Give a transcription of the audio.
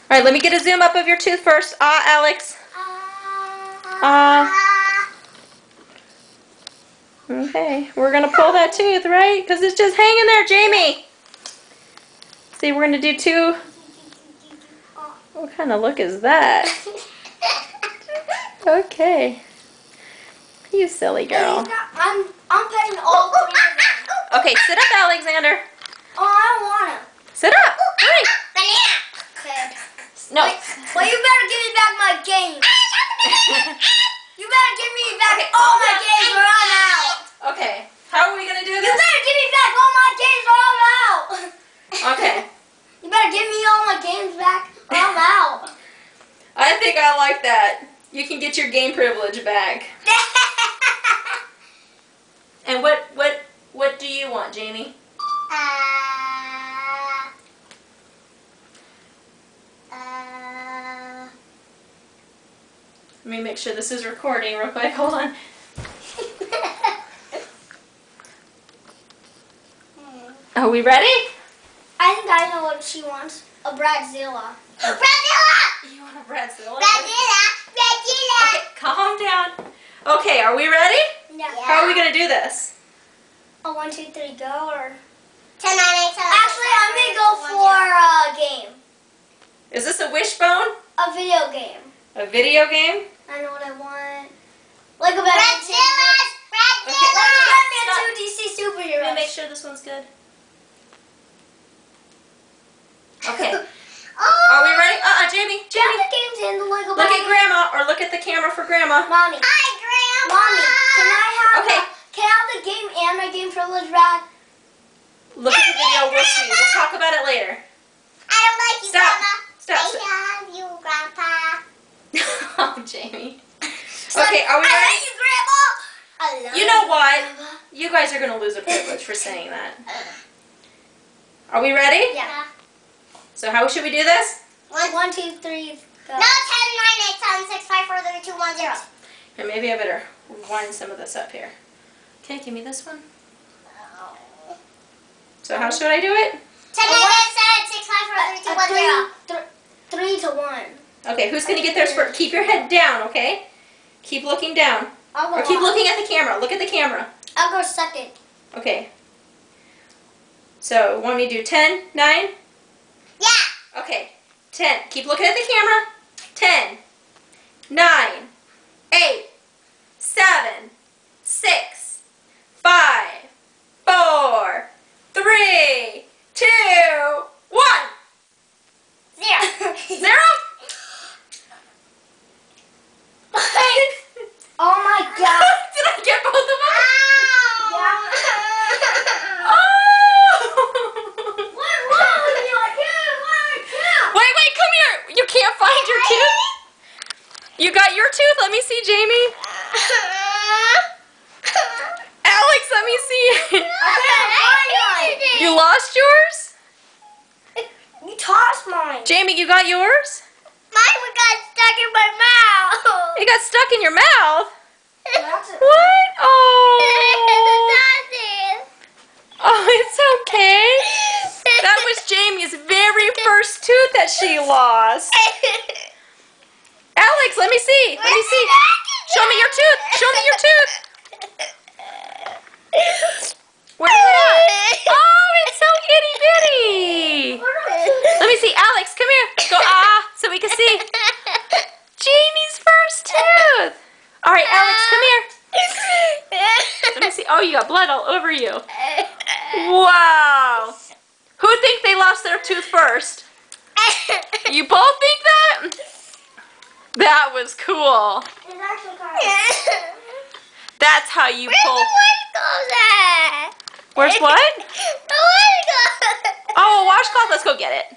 All right, let me get a zoom up of your tooth first. Alex. Okay, we're going to pull that tooth, right? Because it's just hanging there, Jamie. See, we're going to do two. What kind of look is that? Okay. You silly girl. I'm petting all three of them. Okay, sit up, Alexander. Oh, I don't want him. Sit up. Hurry. Okay. No. Well, you better give me back my game. You better give me back all my games or I'm out. Okay. How are we going to do this? You better give me back all my games or I'm out. Okay. You better give me all my games back or I'm out. I think I like that. You can get your game privilege back. And what do you want, Jamie? Let me make sure this is recording real quick. Hold on. Are we ready? I think I know what she wants. A Bradzilla. Bradzilla! You want a Bradzilla? Bradzilla! Okay, calm down. Okay, are we ready? Yeah. How are we going to do this? A 1, 2, 3, go or... 10, 9, 8, 7, Actually, I'm going to go for a game. Is this a wishbone? A video game. A video game? I know what I want. Like a Bradzillas! Batman 2 DC superheroes. Let me make sure this one's good. Okay. Are we ready? Jamie. Do you have the games in the Lego Look at Grandma, or look at the camera for Grandma. Mommy. Hi, Grandma! Mommy, can I have Okay. can I have the game and my game privilege back? Look at the video, we'll see. We'll talk about it later. I don't like you, Stop. Grandma. Stop. I love you, Grandpa. Oh, Jamie. Okay, are we I ready? love you, Grandma. I love You know what? Grandma. You guys are going to lose a privilege for saying that. Are we ready? Yeah. So how should we do this? 1, 2, 3, go. No, 10, 9, 8, 7, 6, 5, 4, 3, 2, 1, 0. And maybe I better wind some of this up here. Okay, give me this one. So how should I do it? 10, 9, 8, 7, 6, 5, 4, 3, 2, 1, 0. 3 to 1. Okay, who's going to get theirs first? Keep your head down, okay? Keep looking down. I'll Or go keep on. looking at the camera. Look at the camera. I'll go second. Okay. So, want me to do 10, 9? Yeah. Okay. 10. Keep looking at the camera. 10, 9, 8, 7, 6, 5, 4, 3, 2, 1. 0. 0? Oh my God. Did I get both of them? Ow. Oh! What's wrong with you? I can't. Wait, come here. You can't find your tooth? You got your tooth? Let me see, Jamie. Alex, let me see. You lost yours? You tossed mine. Jamie, you got yours? Mine got stuck in my mouth. It got stuck in your mouth. That's it. What? Oh. Oh, it's okay. That was Jamie's very first tooth that she lost. Alex, let me see. Let me see. Show me your tooth. Show me your tooth. Where's it at? Oh, it's so itty bitty. Let me see. Alex, come here. Go so we can see. Jamie's first tooth. All right, Alex, come here. Let me see. Oh, you got blood all over you. Wow. Who think they lost their tooth first? You both think that? That was cool. It's actually kind of... That's how you Where's pull. the washcloth at? Where's what? The washcloth. Oh, a washcloth. Let's go get it.